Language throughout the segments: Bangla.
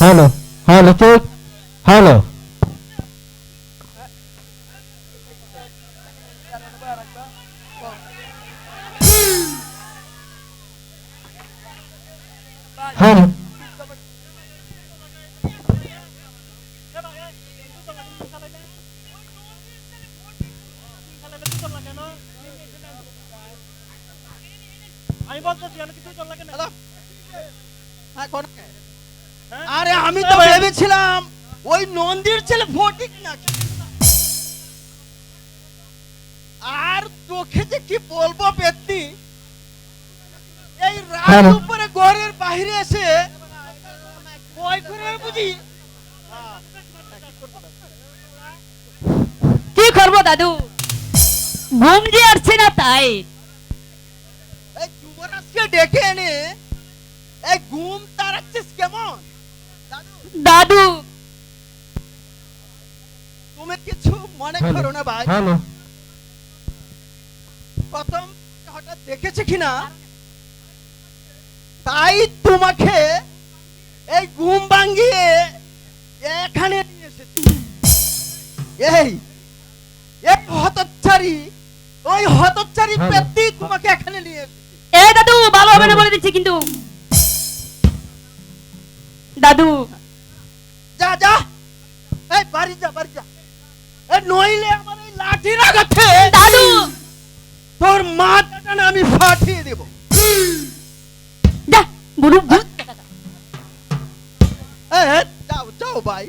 हेलो हेलो चुप हेलो हेलो আরে আমি তো ভেবেছিলাম ওই নন্দীর ছেলে ফটিক নাকি। আর তোকে যে কি বলবো পেত্তি, এই রাত উপরে ঘরের বাইরে এসে কই করে বুঝি কি করবো দাদু, ঘুম যে আসছে না তাই। এই যুবরাজকে ডেকে এনে এই ঘুম তাড়াচ্ছিস কেমন? দাদু তুমি কিছু মনে করো না ভাই, हेलो প্রথম হঠাৎ দেখেছে কিনা তাই তোমাকে এই ঘুম ভাঙিয়ে এখানে নিয়ে এসেছি। এই এক হতচ্ছারি, ওই হতচ্ছারি পেত্তি তোমাকে এখানে নিয়ে এসেছি। এ দাদু ভালো হবে না বলে দিচ্ছি কিন্তু। দাদু যা যা, এই বাড়ি যা বাড়ি যা, এই নইলে আমার এই লাঠি লাগাতে দাদু তোর মাথাটা না আমি ফাটিয়ে দেব। যা বুড়ো ভূত। যাও যাও ভাই,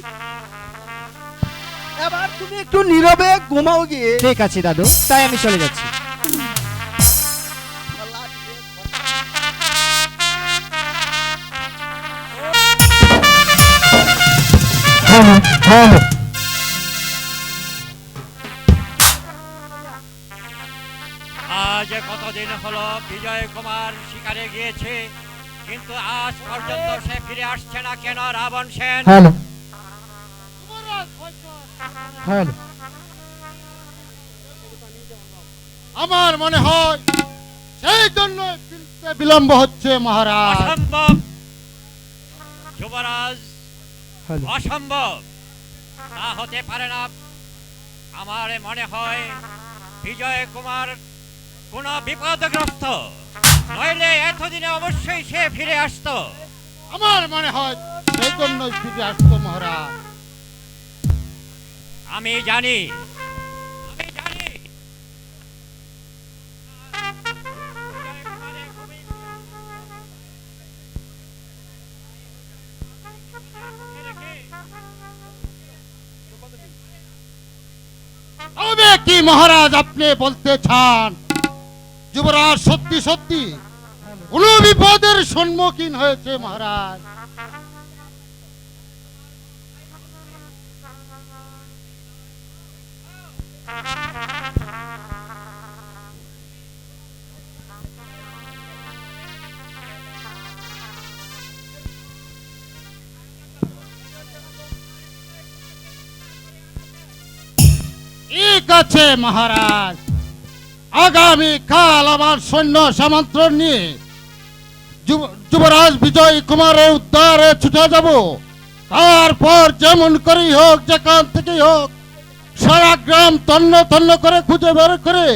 এবার তুমি একটু নীরবে ঘুমাও গিয়ে। ঠিক আছে দাদু, তাই আমি চলে যাচ্ছি। हेलो हेलो আজ কতদিন হলো বিজয় কুমার শিকারে গিয়েছে, কিন্তু আজ পর্যন্ত সে ফিরে আসছে না কেন? রাবণ সেন हेलो हेलो আমার মনে হয় সেই জন্য ফিরতে বিলম্ব হচ্ছে মহারাজ। অসম্ভব যুবরাজ, हेलो অসম্ভব, তা হতে পারে না। আমার মনে হয় বিজয় কুমার কোন বিপদগ্রস্ত, নইলে এতদিনে অবশ্যই সে ফিরে আসতো। আমার মনে হয় সেই জন্যই ফিরে আসতো মহারাজ। আমি জানি, আমি জানি। তবে কি মহারাজ আপনি বলতে চান যুবরাজ সত্যি সত্যি কোন বিপদের সম্মুখীন হয়েছে মহারাজ? ঠিক আছে মহারাজ, আগামী কাল আমার সৈন্য সামন্ত্রণ নিয়ে যুবরাজ বিজয় কুমারের উদ্ধারে ছুটে যাব। তারপর যেমন করেই হোক, যেখান থেকেই হোক, সারা গ্রাম তন্ন তন্ন করে খুঁজে বের করে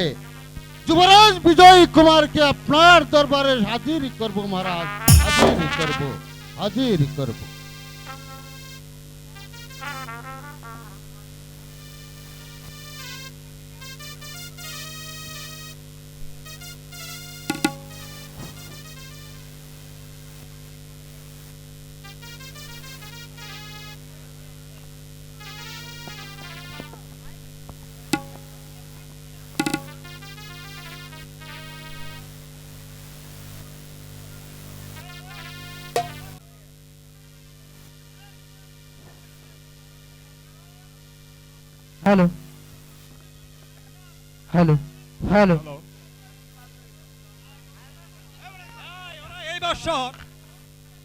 যুবরাজ বিজয় কুমারকে আপনার দরবারে হাজির করব মহারাজ, হাজির করব, হাজির করব। হ্যালো হ্যালো হ্যালো এই বছর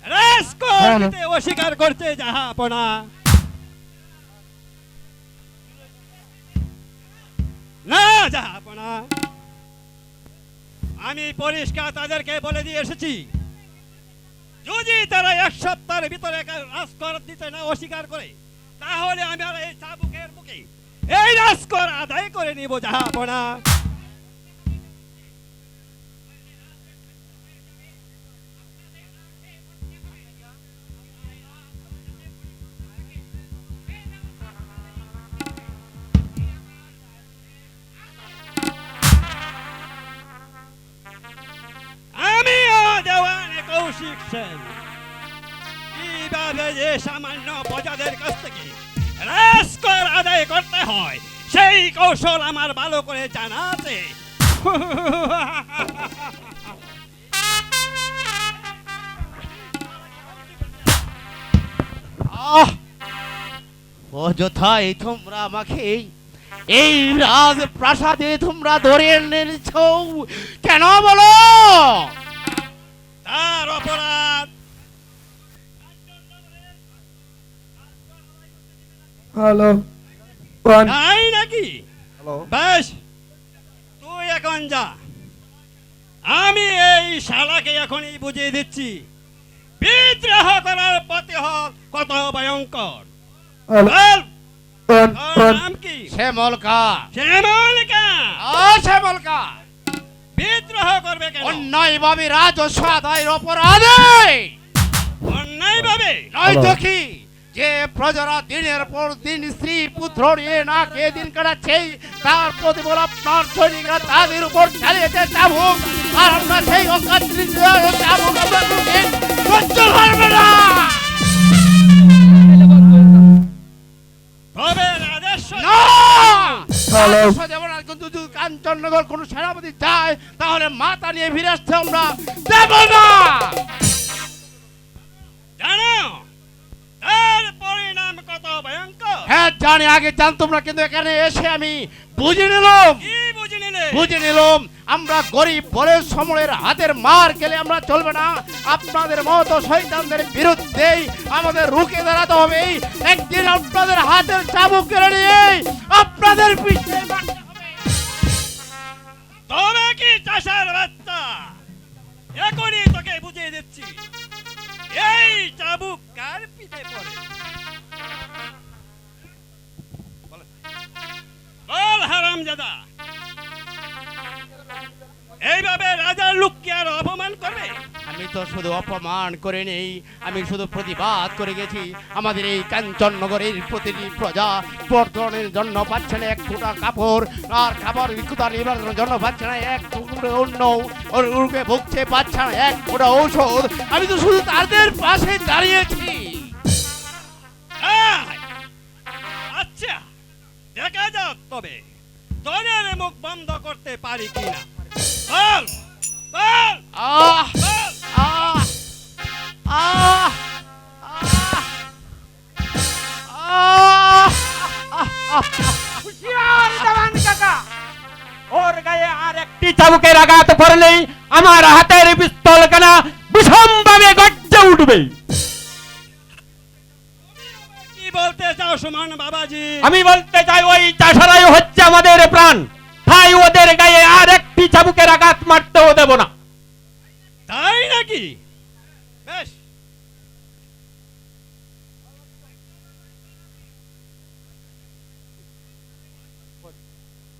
রাজকোট হ্যালো। দিতে অস্বীকার করছে জাহাপনা। না জাহাপনা, আমি পরিষ্কার তাদেরকে বলে দিয়ে এসেছি, যদি তারা 1 সপ্তাহের ভিতরে রাজকর দিতে না অস্বীকার করে, তাহলে আমি আর এই চাবুকের মুখে এই রাজকর আদায় করে নিব জাহাপনা। আমিও দেওয়ানে কৌশিক সেন কিভাবে যে সামান্য প্রজাদের কাছ থেকে রাজকর আদায় করতে হয় সেই কৌশল আমার ভালো করে জানা আছে। অযথাই তোমরা আমাকে এই রাজপ্রাসাদে তোমরা ধরে এনেছ কেন বলো? তার অপরাধ হ্যালো তাই নাকি? বেশ, তুই এখন যা, আমি এই শালাকে এখনই বুঝিয়ে দিচ্ছি বিদ্রোহ করার প্রতিহত কত ভয়ঙ্কর। বল, তোর নাম কি? শ্যামলকা। শ্যামলকা। শ্যামলকা বিদ্রোহ করবে কেন? অন্যায় ভাবে রাজস্ব আদায়ের অপরাধে। অন্যায় ভাবে? নয়তো কি যে প্রজারা দিনের পর দিন স্ত্রী পুত্র নিয়ে না খেয়ে দিন কাটাচ্ছে, তার প্রতিফল আপনার সৈনিকরা তাদের উপর চালিয়েছে চাবুক, আর আমরা সেই অকাত্রিত চাবুক আমরা সহ্য করবে না। তবে রাজস্ব না! হ্যালো। রাজস্ব দেব না, কিন্তু যদি কাঞ্চননগর কোনো সেনাপতি চায় তাহলে মাথা নিয়ে ফিরে আসতে আমরা দেব না। জানো তার পরিণাম কত ভয়ঙ্কর? হ্যাঁ জানি, আগে জানতাম না, কিন্তু এখানে এসে আমি বুঝে নিলাম। কি বুঝে নিলে? বুঝে নিলাম আমরা গরিব বলে সময়ের হাতের মার খেলে আমরা চলবে না। আপনাদের মতো শয়তানদের বিরুদ্ধেই আমাদের রুখে দাঁড়াতে হবে। একদিন আপনাদের হাতের চাবুক কেড়ে নিয়ে আপনাদের পিছনে মারতে হবে। তবে কি চাষার বাচ্চা, এখনই তোকে বুঝিয়ে দিচ্ছি এই চাবুক কার পিঠে পড়ে। বল হারামজাদা, এইভাবে রাজার লোককে আর অপমান করবে? আমি তো শুধু অপমান করে নেই, আমি শুধু প্রতিবাদ করে গেছি। আমাদের এই কাঞ্চননগরের প্রতিটি প্রজা বর্তমানের জন্য পাচ্ছে না 1 ফোঁটা কাপড়, আর খাবার বিক্ষুতা নিবারণের জন্য পাচ্ছে না 1 টুকরো অন্ন, ওর রোগে ভুগছে পাচ্ছে না 1 ফোঁটা ঔষধ। আমি তো শুধু তাদের পাশে দাঁড়িয়েছি। তাই? আচ্ছা, দেখা যাক তবে তোদের মুখ বন্ধ করতে পারি কিনা। বল বল আহ বল। আহ আহ আহ হুঁশিয়ার দেওয়ান কাকা, ওর গায়ে আর একটি চাবুকের আঘাত পড়লেই আমার হাতের পিস্তল কানা বিষমভাবে গর্জে উঠবে। কি বলতে চাও সুমন বাবাজি? আমি বলতে চাই ওই চাষারাই হচ্ছে আমাদের প্রাণ, তাই ওদের গায়ে আর একটি চাবুকের আঘাত মারতেও দেব না। তাই নাকি? বেশ,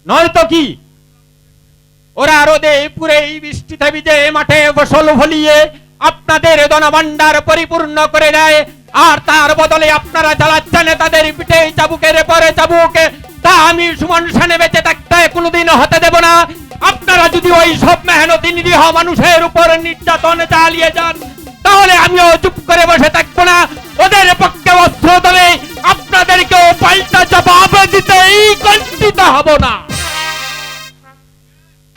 নয়তো কি ওরা রোদে পুরে বৃষ্টিতে ভিজে মাঠে ফসল ফলিয়ে আপনাদের ধনভাণ্ডার পরিপূর্ণ করে দেয়, আর তার বদলে আপনারা চালাচ্ছেন তাদের পিঠে চাবুকের পরে চাবুক। তা আমি সুমন সেনে বেঁচে থাকতে কোনোদিন হতে দেব না। আপনারা যদি ওই সব মেহনতি নিরীহ মানুষের উপর নির্যাতন চালিয়ে যান, তাহলে আমিও চুপ করে বসে থাকবো না। ওদের পক্ষে অস্ত্র ধরে আপনাদেরকেও পাল্টা জবাব দিতেই কণ্ঠিত হব না।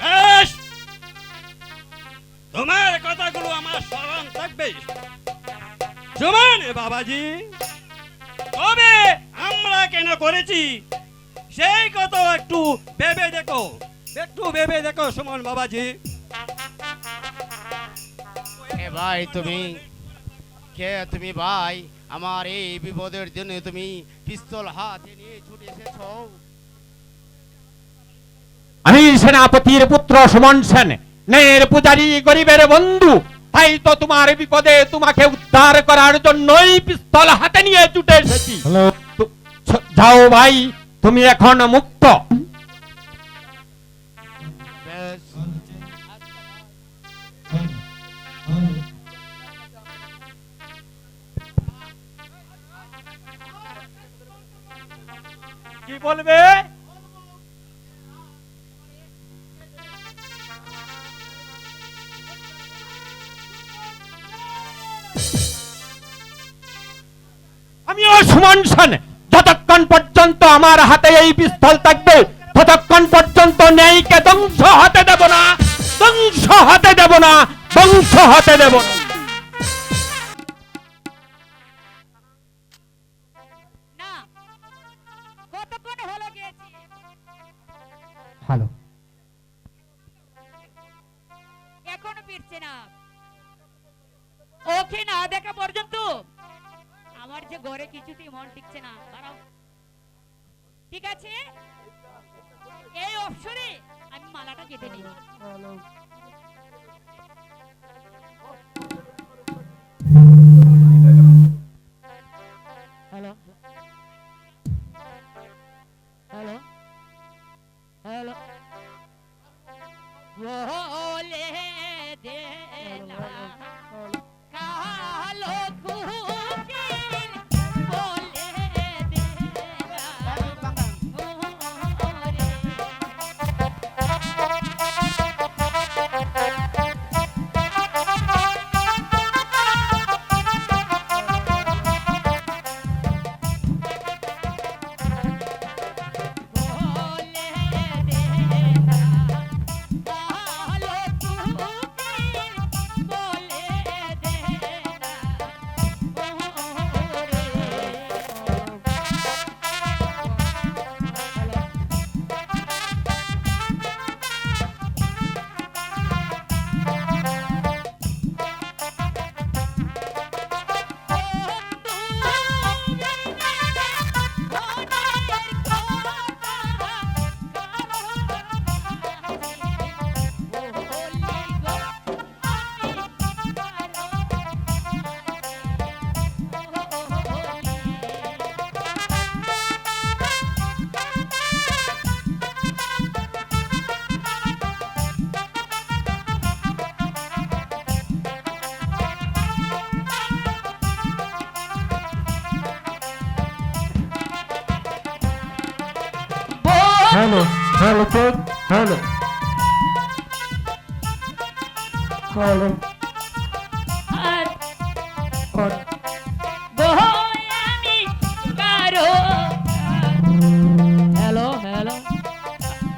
বেশ, তোমার কথাগুলো আমার স্মরণ থাকবে সুমন বাবাজি। তবে আমরা কেন করেছি সেই কত একটু ভেবে দেখো, একটু ভেবে দেখো সুমন বাবাজি। এ ভাই তুমি কে তুমি ভাই? আমার এই বিপদের জন্য তুমি পিস্তল হাতে নিয়ে ছুটে এসেছো? আমি সেনাপতির পুত্র সুমন সেন, নের পূজারী, গরিবের বন্ধু। তাই তো তোমার বিপদে তোমাকে উদ্ধার করার জন্যই পিস্তল হাতে নিয়ে ছুটে এসেছি। হ্যালো। যাও ভাই, তুমি এখন মুক্ত। বেশ, কি বলবে? আমিও সুমন সেন, যতক্ষণ পর্যন্ত আমার হাতে এই পিস্তল থাকবে ততক্ষণ পর্যন্ত ন্যায়কে ধ্বংস হতে দেব না, ধ্বংস হতে দেব না, ধ্বংস হতে দেব না। না, কতক্ষণ হলো গিয়েছি? হ্যালো, এখনো ফিরছে না। ওকে না দেখা পর্যন্ত আমার যে ঘরে কিছুতেই মন টিকছে না। দাঁড়াও, ঠিক আছে, এই অবসরে আমি মালাটা কেটে নিই। হ্যালো হ্যালো হ্যালো, বলে দে না কালো কুকিল, বলে দে না ওরে। বলে দে না কালো কুকিল, বলে দে না hello hello check, hello hello আর হ্যালো বই আমি কারো। হ্যালো হ্যালো,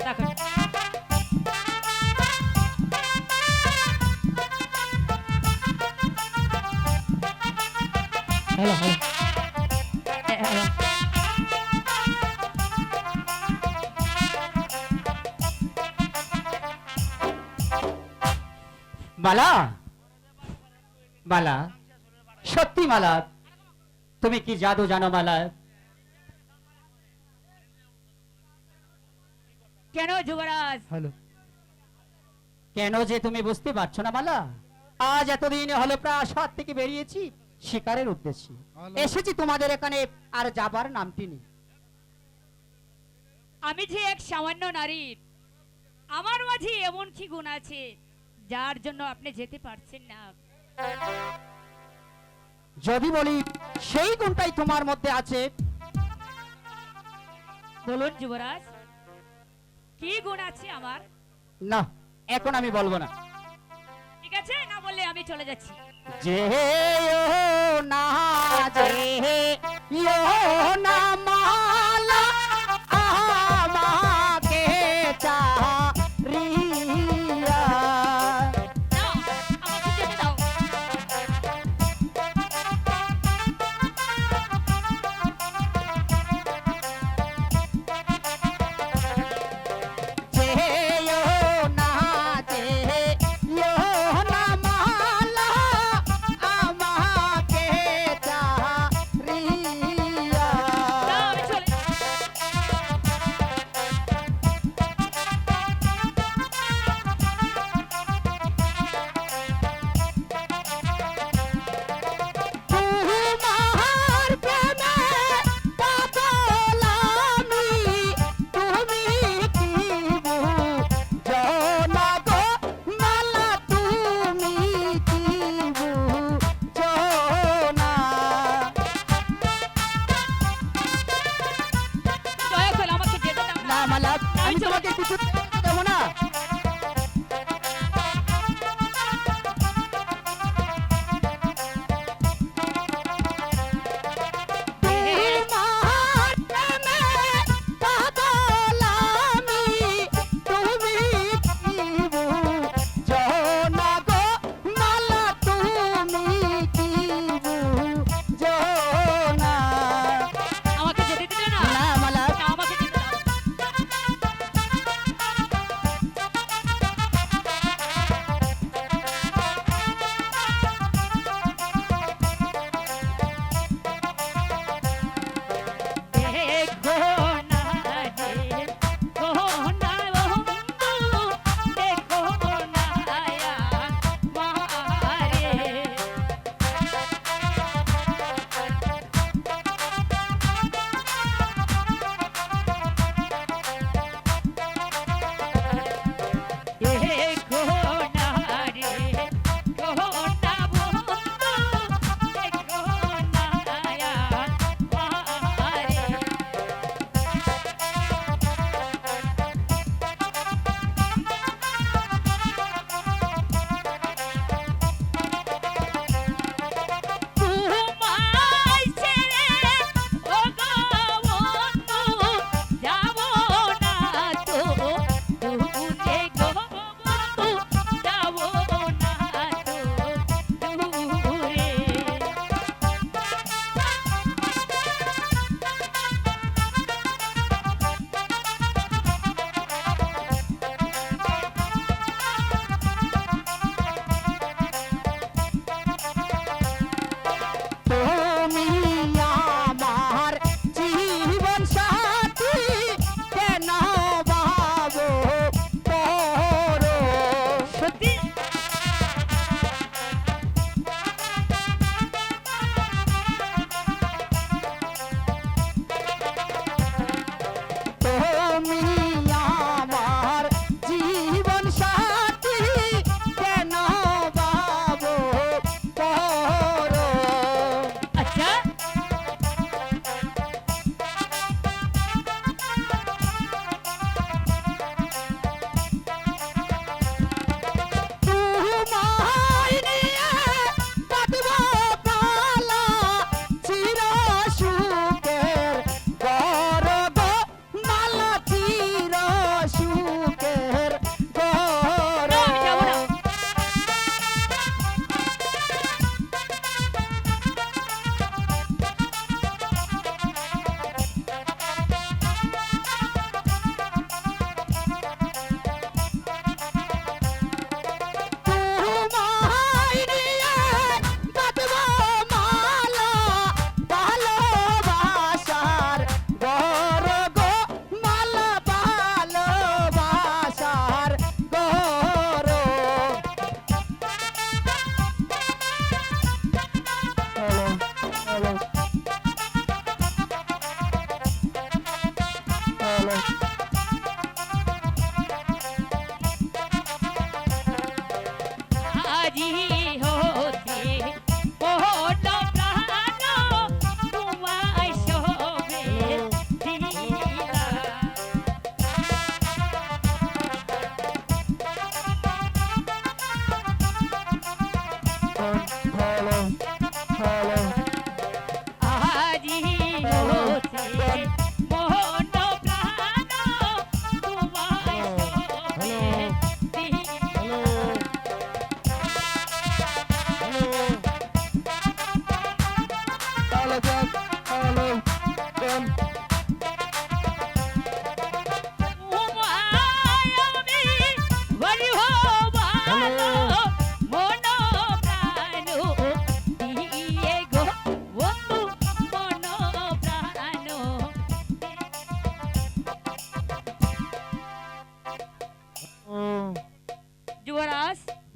দেখো hello hello hello, Mala, Mala, সত্যি মালা, তুমি কি জাদু জানো মালা? কেন যুবরাজ? হ্যালো কেন যে তুমি বুঝতে পারছো না মালা? আজ এতদিন হলো প্রাসাদ থেকে বেরিয়েছি শিকারের উদ্দেশ্যে, এসেছি তোমাদের এখানে, আর যাবার নামটি নেই। আমি যে এক সামান্য নারী, আমার মাঝে এমন কি গুণ আছে যার জন্য আপনি যেতে পারছেন না? যদি বলি সেই গুণটাই তোমার মধ্যে আছে। বলুন যুবরাজ, কি গুণ আছে আমার? না, এখন আমি বলবো না। ঠিক আছে, না বললে আমি চলে যাচ্ছি। যে না, যে না মালা আমাকে চারিয়া। না, আমাকে যেতে দাও।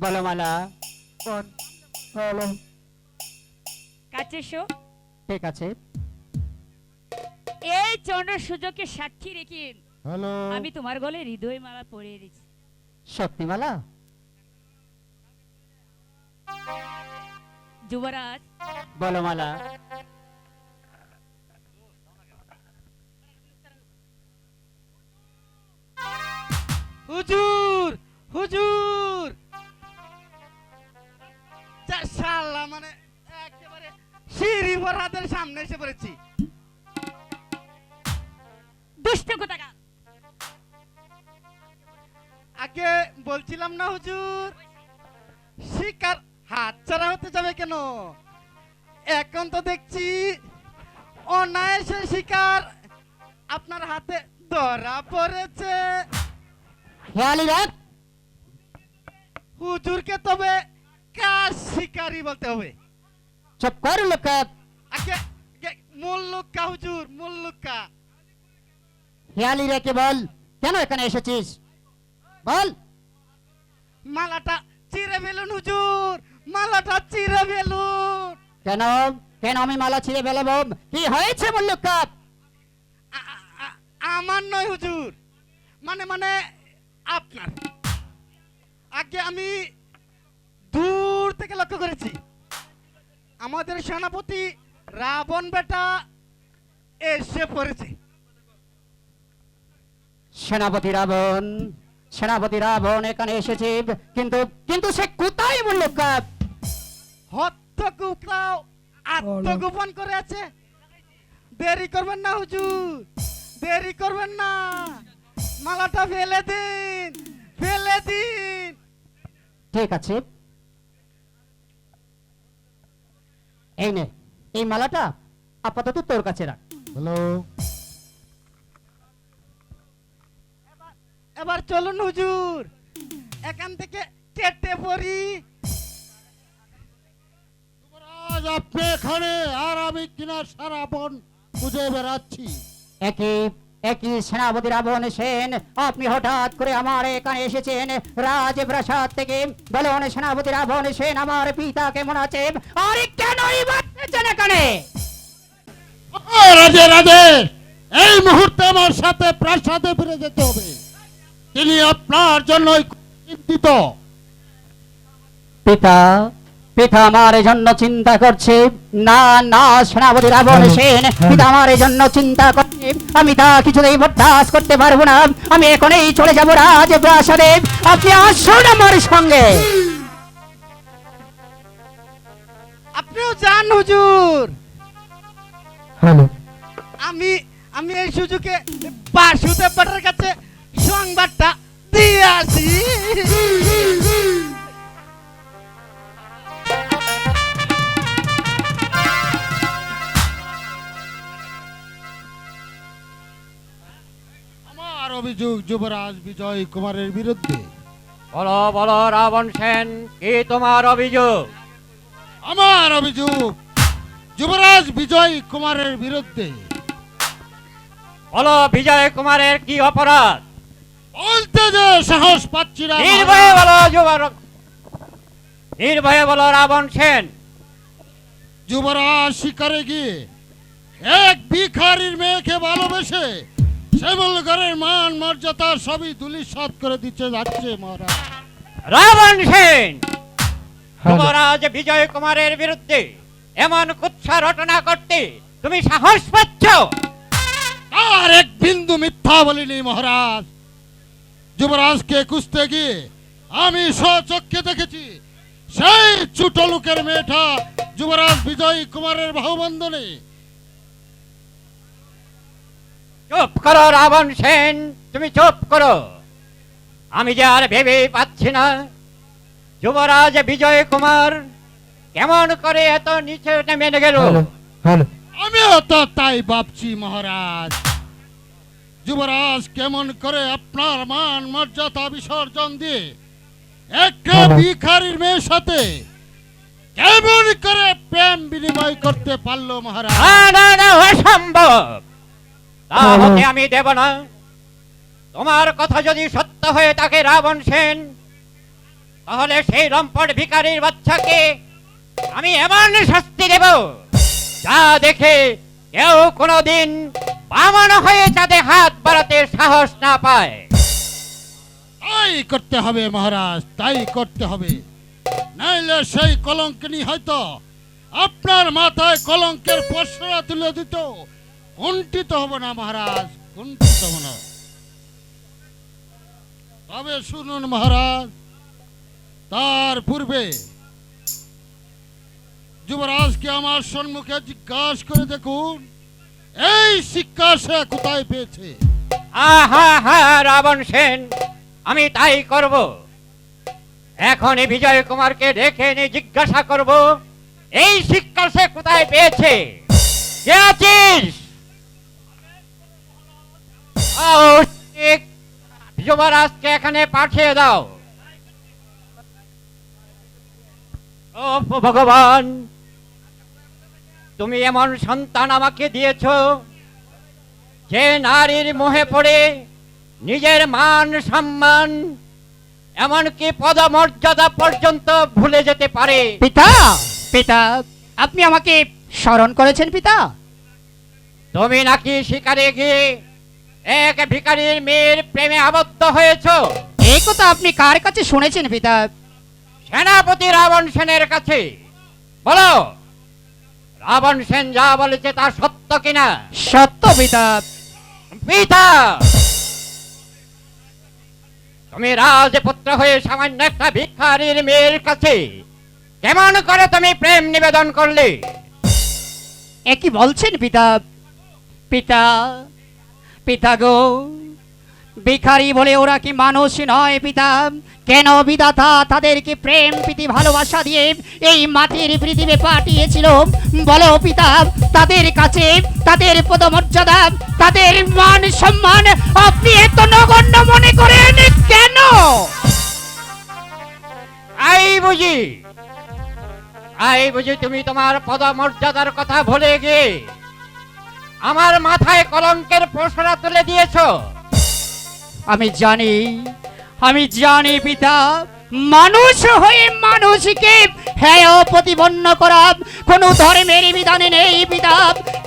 বলো মালা। কোন হলো কাছে এসো। ঠিক আছে। এই চন্দ্র সূর্যকে সাক্ষী রেখে হ্যালো আমি তোমার গলে হৃদয় মালা পরিয়ে দিচ্ছি। সত্যি মালা? যুবরাজ, বলো মালা। হুজুর হুজুর শালা মানে একেবারে সিঁড়ি হাতের সামনে এসে পড়েছি। দুষ্ট কোথাকার! আগে বলছিলাম না হুজুর, শিকার হাতছাড়া হতে যাবে কেন? এখন তো দেখছি অনায়াসে শিকার আপনার হাতে ধরা পড়েছে। খেয়ালি রাখ। হুজুরকে তবে কাজ শিকারী বলতে হবে। চুপ কর লোকা। আগে আগে মুল্লুকা হুজুর, মুল্লুকা। খেয়ালি রেখে বল, কেন এখানে এসেছিস? বল। মালাটা চিরে ফেলুন হুজুর, মালাটা চিরে ফেলুন। কেন? কেন আমি মালা ছিঁড়ে ফেলবো? কি হয়েছে মল্লুকা? আমার নয় হুজুর, মানে মানে আপনার। আগে আমি দূর থেকে লক্ষ্য করেছি আমাদের সেনাপতি রাবণ বেটা এসে পড়েছে। সেনাপতি রাবণ, সেনাপতি রাবণ এখানে এসেছে, কিন্তু কিন্তু সে কোথায় মল্লুকা? হত্য কুকরাও আত্মগোপন করে আছে। দেরি করবেন না হুজুর, দেরি করবেন না, মালাটা ফেলে দিন, ফেলে দিন। ঠিক আছে, এই নে, এই মালাটা আপাতত তোর কাছে রাখ। হ্যালো এবার চলুন হুজুর, এখান থেকে কেটে পড়ি। আজ আপনি এখানে আর আমি কিনা সারা বন খুঁজে বেড়াচ্ছি। একই একই সেনাপতি রাবণ সেন, আপনি হঠাৎ করে আমার এখানে এসেছেন রাজপ্রাসাদ থেকে। বলুন সেনাপতি রাবণ সেন, আমার পিতা কেমন আছে? আরে কেনই বাঁচছেন এখানে? রাজে রাজে, এই মুহূর্তে আমার সাথে প্রাসাদে ফিরে যেতে হবে। তিনি আপনার জন্যই চিন্তিত। পিতা, পিতা আমার জন্য চিন্তা করছে? না না সেনাপতি রাবণ সেন, পিতা আমার জন্য চিন্তা করছে, আমি তা কিছুতেই বরদাস্ত করতে পারবো না। আমি এখনই চলে যাব রাজপ্রাসাদে, আপনি আসুন আমার সঙ্গে। আপনিও যান হুজুর। হ্যালো আমি আমি এই সুযোগে বাসুদেব ভট্টার কাছে সংবাদটা দিয়ে আসি। আমার অভিযোগ যুবরাজ বিজয় কুমারের বিরুদ্ধে। বলো বলো রাবণ সেন, কি তোমার অভিযোগ? আমার অভিযোগ যুবরাজ বিজয় কুমারের বিরুদ্ধে। বলো বিজয় কুমারের কি অপরাধ? বলতে যে সাহস পাচ্ছি না। নির্ভয়ে বলো নির্ভয়ে বলো রাবণ সেন। যুবরাজ শিকারে গিয়ে এক ভিখারির মেয়েকে ভালোবেসে শ্যামলগড়ের মান মর্যাদা সবই ধূলিসাৎ করে দিচ্ছে যাচ্ছে মহারাজ। রাবণ সেন, যুবরাজ বিজয় কুমারের বিরুদ্ধে এমন কুৎসা রটনা করতে তুমি সাহস পাচ্ছ? আর এক বিন্দু মিথ্যা বলিনি মহারাজ। যুবরাজকে খুঁজতে গিয়ে আমি স্বচক্ষে দেখেছি সেই ছোট লোকের মেয়েটা যুবরাজ বিজয় কুমারের বাহুবন্ধনে। চুপ করো রাবণ সেন, তুমি চুপ করো। আমি যে আর ভেবে পাচ্ছি না যুবরাজ বিজয় কুমার কেমন করে এত নিচে নেমে গেল। হ্যালো আমিও তো তাই ভাবছি মহারাজ। যুবরাজ কেমন করে আপনার মান মর্যাদা বিসর্জন দিয়ে একটা ভিখারির মেয়ের সাথে কেমন করে প্রেম বিনিময় করতে পারলো মহারাজ? না না না, অসম্ভব, তা হতে আমি দেব না। তোমার কথা যদি সত্য হয়ে থাকে রাবণ সেন, তাহলে সেই লম্পট ভিখারির বাচ্চাকে আমি এমন শাস্তি দেব যা দেখে কেউ কোনোদিন বামন হয়ে যাতে হাত বাড়াতে সাহস না পায়। তাই করতে হবে মহারাজ, তাই করতে হবে। নাইলে সেই কলঙ্কিনী হয়তো আপনার মাথায় কলঙ্কের পসরা তুলে দিত। কুণ্ঠিত হব না মহারাজ, কুণ্ঠিত হব না। তবে শুনুন মহারাজ, তার পূর্বে যুবরাজকে আমার সম্মুখে জিজ্ঞাসা করে দেখুন এই শিক্ষা সে কোথায় পেয়েছে। আহা হা রাবণ সেন, আমি তাই করব। এখনই বিজয় কুমারকে ডেকে এনে জিজ্ঞাসা করব এই শিক্ষা সে কোথায় পেয়েছে। কে আছিস? যুবরাজকে এখানে পাঠিয়ে দাও। ও ভগবান, তুমি এমন সন্তান আমাকে দিয়েছ যে নারীর মোহে পড়ে নিজের মান সম্মান এমনকি পদমর্যাদা পর্যন্ত ভুলে যেতে পারে। পিতা, পিতা, আপনি আমাকে স্মরণ করেছেন পিতা? তুমি নাকি শিকারে গিয়ে এক ভিখারির মেয়ের প্রেমে আবদ্ধ হয়েছ। এই কথা আপনি কার কাছে শুনেছেন পিতা? সেনাপতি রাবণ সেনের কাছে। বলো, রাবণ সেন যা বলেছে তা সত্য কিনা? সত্য পিতা। পিতা, তুমি রাজপুত্র হয়ে সামান্য একটা ভিখারির মেয়ের কাছে কেমন করে তুমি প্রেম নিবেদন করলে? এ কি বলছেন পিতা? পিতা, পিতা গো, ভিখারি বলে ওরা কি মানুষ নয় পিতা? কেন বিধাতা তাদেরকে প্রেম প্রীতি ভালোবাসা দিয়ে এই মাটির পৃথিবী পাঠিয়েছিল বলো পিতা? তাদের কাছে তাদের পদমর্যাদা, তাদের মান সম্মান আপনি এত নগণ্য মনে করেন কেন? আই বুঝি তুমি তোমার পদমর্যাদার কথা ভুলে গিয়ে আমার মাথায় কলঙ্কের পসরা তুলে দিয়েছো। আমি জানি পিতা, মানুষ হয়ে মানুষকে হেয় প্রতিপন্ন করা কোন ধর্মের বিধানে নেই পিতা।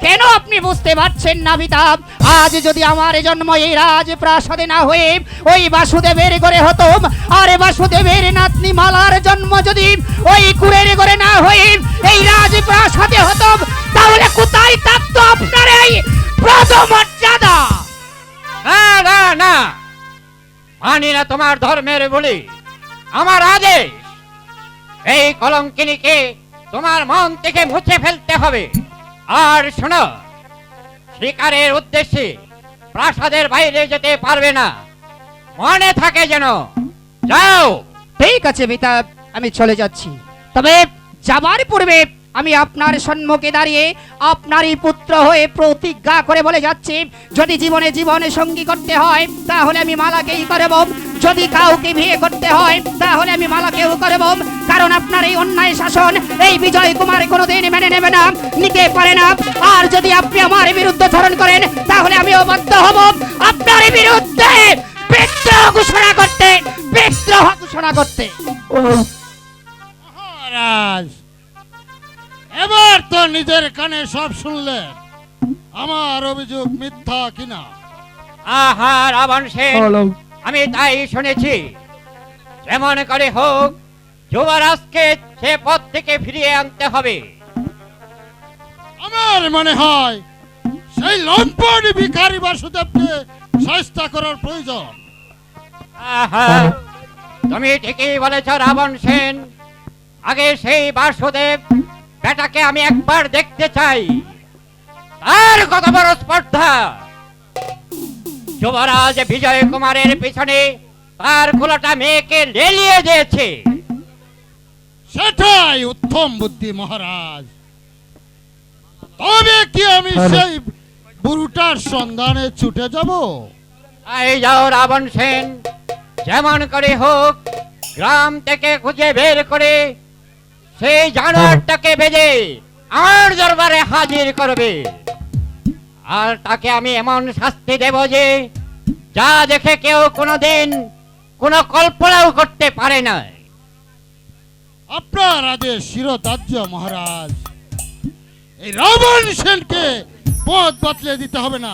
কেন আপনি বুঝতে পারছেন না পিতা? আজ যদি আমার জন্ম এই রাজপ্রাসাদে না হয়ে ওই বাসুদেবের ঘরে হতো, আর বাসুদেবের নাতনি মালার জন্ম যদি ওই কুড়ের ঘরে না হয়ে এই রাজপ্রাসাদে হতো, তাহলে কোথায় থাকতো আপনার এই পদমর্যাদা? না না না, মানি না তোমার ধর্মের বলি। আমার আদেশ, এই কলঙ্কিনীকে তোমার মন থেকে মুছে ফেলতে হবে। আর শোনো, শিকারের উদ্দেশ্যে প্রাসাদের বাইরে যেতে পারবে না, মনে থাকে যেন। যাও। ঠিক আছে পিতা, আমি চলে যাচ্ছি। তবে যাবার পূর্বে আমি আপনার সম্মুখে দাঁড়িয়ে আপনারই পুত্র হয়ে প্রতিজ্ঞা করে বলে যাচ্ছি, যদি জীবনে সঙ্গী করতে হয় তাহলে আমি মালাকেই করব, যদি কাউকে বিয়ে করতে হয় তাহলে আমি মালাকেও করব। কারণ আপনার এই অন্যায় শাসন এই বিজয় কুমার কোনোদিন মেনে নেবে না, নিতে পারে না। আর যদি আপনি আমার বিরুদ্ধে ধরন করেন তাহলে আমিও বাধ্য হব আপনার বিরুদ্ধে বিদ্রোহ ঘোষণা করতে। মহারাজ, এবার তো নিজের কানে সব শুনলেন, আমার অভিযোগ মিথ্যা কিনা। আহা রাবণ সেন, হ্যালো। আমি তাই শুনেছি। যেমন করে হোক যুবরাজকে সে পথ থেকে ফিরিয়ে আনতে হবে। আমার মনে হয় সেই লম্পট ভিখারি বাসুদেবকে শাস্তি করার প্রয়োজন। আহা, তুমি ঠিকই বলেছ রাবণ সেন। আগে সেই বাসুদেব বেটাকে আমি একবার দেখতে চাই। তার কত বড় স্পর্ধা! যুবরাজ বিজয় কুমারের পিছনে তার কুলোটা মেয়েকে লেলিয়ে দিয়েছে। সেটাই উত্তম বুদ্ধি মহারাজ। তবে কি আমি সেই বুড়োটার সন্ধানে ছুটে যাব? এই যাও রাবণ সেন, যেমন করে হোক গ্রাম থেকে খুঁজে বের করে সেই জানোয়ারটাকে বেঁধে আমার দরবারে হাজির করবে। আর তাকে আমি এমন শাস্তি দেব যে যা দেখে কেউ কোনোদিন কোনো কল্পনাও করতে পারে না। আপনার আদেশ শিরোধার্য মহারাজ। এই রাবণ সেনকে পথ বদলে দিতে হবে না।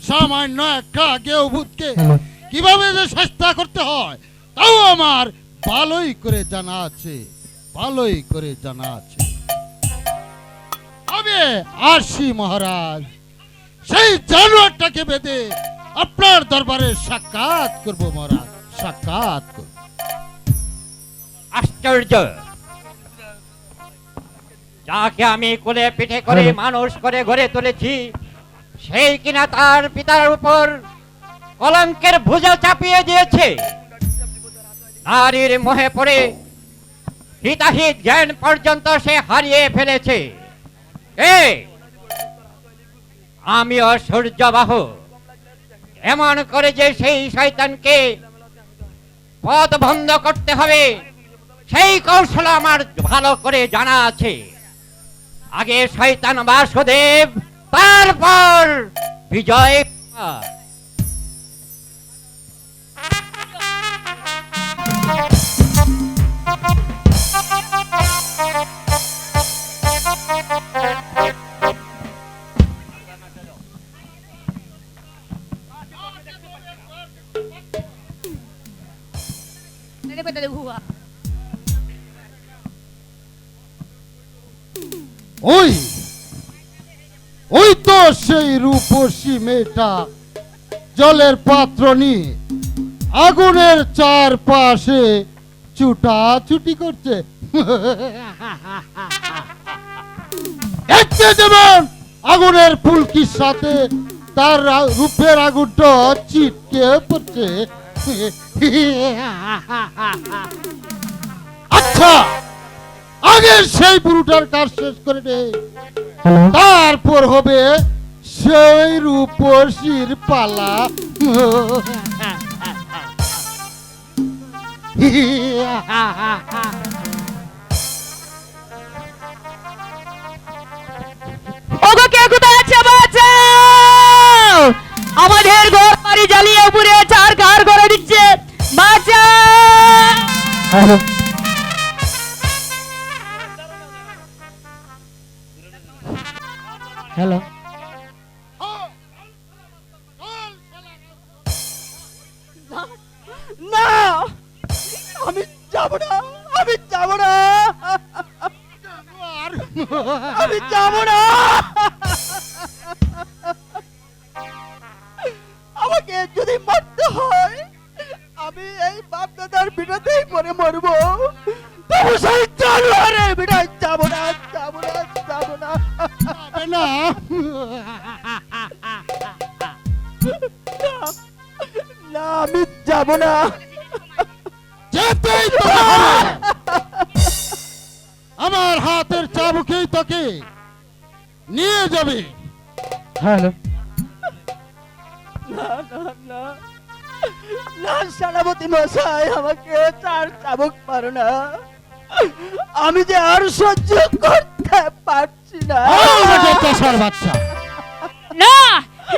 সামান্য একটা গেও ভূতকে হ্যালো কিভাবে যে শাস্তি করতে হয় তাও আমার ভালোই করে জানা আছে, ভালোই করে জানা আছে। আমি আসি মহারাজ, সেই জানোয়ারটাকে বেঁধে আপনার দরবারে সাক্ষাৎ করব মহারাজ, সাক্ষাৎ করব। আশ্চর্য, যাকে আমি কোলে পিঠে করে মানুষ করে গড়ে তুলেছি, সেই কিনা তার পিতার উপর কলঙ্কের বোঝা চাপিয়ে দিয়েছে। নারীর মোহে পড়ে হিতাহিত জ্ঞান পর্যন্ত সে হারিয়ে ফেলেছে। আমিও সূর্যবাহ, এমন করে যে সেই শয়তানকে পথ বন্ধ করতে হবে সেই কৌশল আমার ভালো করে জানা আছে। আগে শয়তান বাসুদেব, তারপর বিজয় কুমার। ওই ওই তো সেই রূপসী মেয়েটা জলের পাত্র নিয়ে আগুনের চারপাশে ছুটাছুটি করছে। দেখতে দেবেন আগুনের ফুলকির সাথে তার রূপের আগুনটা ছিটকে পড়ছে। আচ্ছা, আগে সেই বুড়োটার কাজ শেষ করে দে, হ্যালো তারপর হবে সেই রূপসীর পালা। ওগো কে কোথায় আছে, বাঁচাও! আমাদের ঘর বাড়ি জ্বালিয়ে পুড়ে ছারখার করে দিচ্ছে, বাঁচাও! হ্যালো হ্যালো না, আমি যাব না, আমি যাব না, আমি যাব না। আমাকে যদি মরতে হয় আমি এই বাপদাদার বিটাতেই পরে মরবো, তবু সেই জানোয়ারের বিটায় যাব না, যাব না, যাব না। না না, আমি যাব না। যেতেই তো হবে। আমার হাতের চাবুকেই তোকে নিয়ে যাবে। হ্যালো না না না না, সেনাপতি মশাই, আমাকে চার চাবুক পারো না, আমি যে আর সহ্য করতে পারছি না। পেশার বাচ্চা, না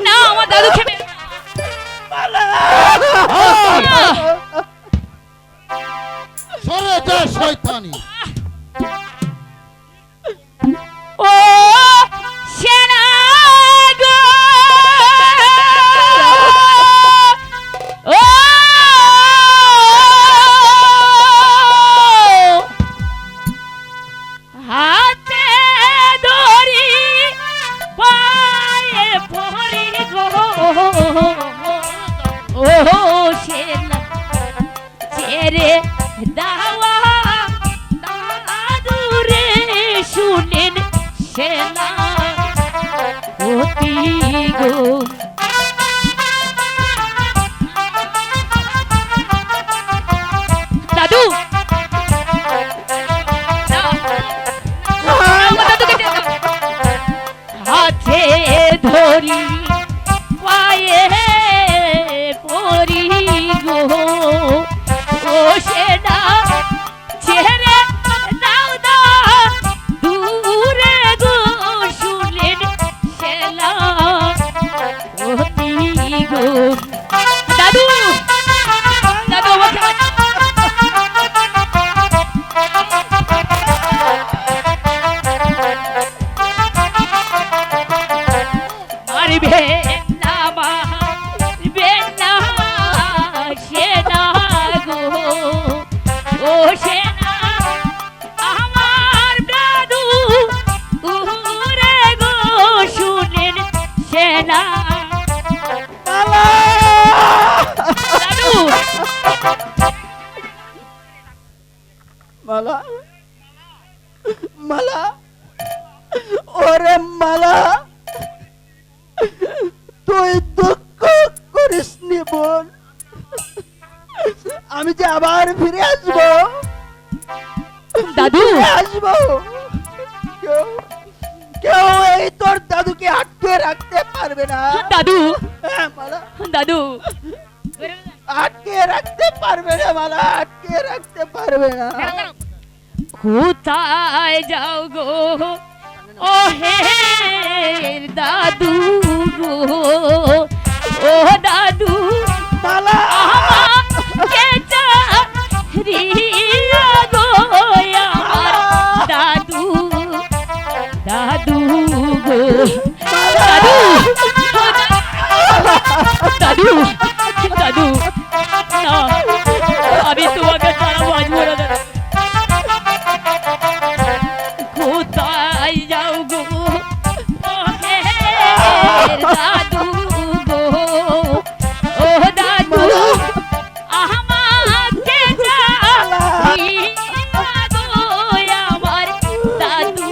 না, আমার দাদুকে মেরো না। সরে যা শয়তানি। ও সেনা গো, ও হাতে ধরি পায়ে পড়ি গো, ও সেনা ছেড়ে দাওয়া দাদুরে, শুনেন সেনা অতি গো। দাদু, হাতে ধরি পায়ে পড়ি গো, ও সেনা ছেড়ে দাও দা দূরে গো, শুনলেন সেনা অতি গো। দাদু, দাদু আমাকে বসে না আমার দাদু উরে গো শুনেন সেনা দাদু মালা মালা ওরে মালা তুই দুঃখ করিস নি বোন, আমি যে আবার ফিরে আসবো, দাদু ফিরে আসবো। কেউ কেউ এই তোর দাদুকে আটকে রাখতে পারবে না। দাদু হ্যাঁ, মালা দাদু আটকে রাখতে পারবে না, মালা আটকে রাখতে পারবে না। কোথায় যাও গো ও হে দাদু গো ও দাদু মালা আমাকে চারিয়া গো আমার দাদু দাদু গো দাদু দাদু দাদু না আমি তোমাকে ছাড়া বাঁচবো না দাদু। কোথায় যাও গো ও হে দাদু গো ও দাদু আমাকে চারিয়া গো আমার দাদু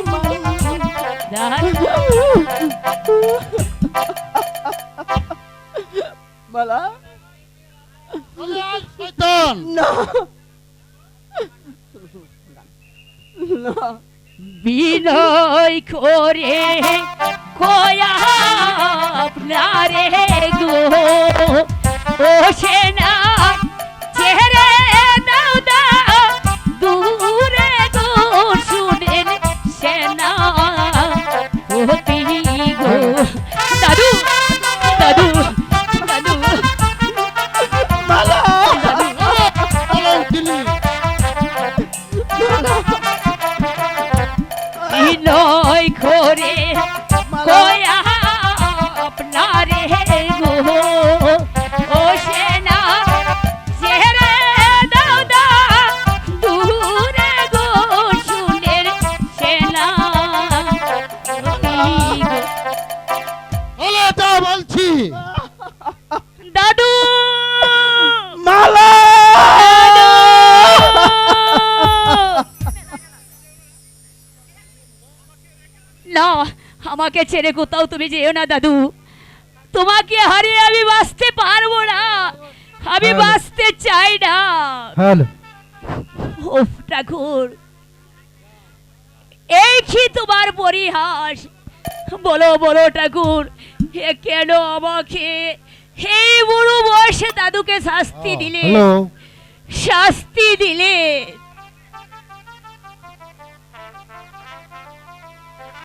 দাদু মালা শয়তান, না না বিনয় করে কয়া আপনারে গো ও সেনা ছেড়ে দাও দাও দূরে গো শুনেন সেনা হতি গো দাদু দাদু দাদু মালা কলঙ্কিনী, বিনয় করে কয়া আপনারে গো ও সেনা ছেড়ে দাও দাও দূরে গো শুনের সেনা বলে যা বলছি। দাদু মালা না আমাকে ছেড়ে কোথাও তুমি যেও না দাদু, তোমাকে হারিয়ে আমি বাঁচতে পারবো না, আমি বাঁচতে চাই না। হ্যালো ওফ ঠাকুর এই কি তোমার পরিহাস, বলো বলো ঠাকুর এ কেন আমাকে এই বুড়ো বয়সে দাদুকে শাস্তি দিলে, হ্যালো শাস্তি দিলে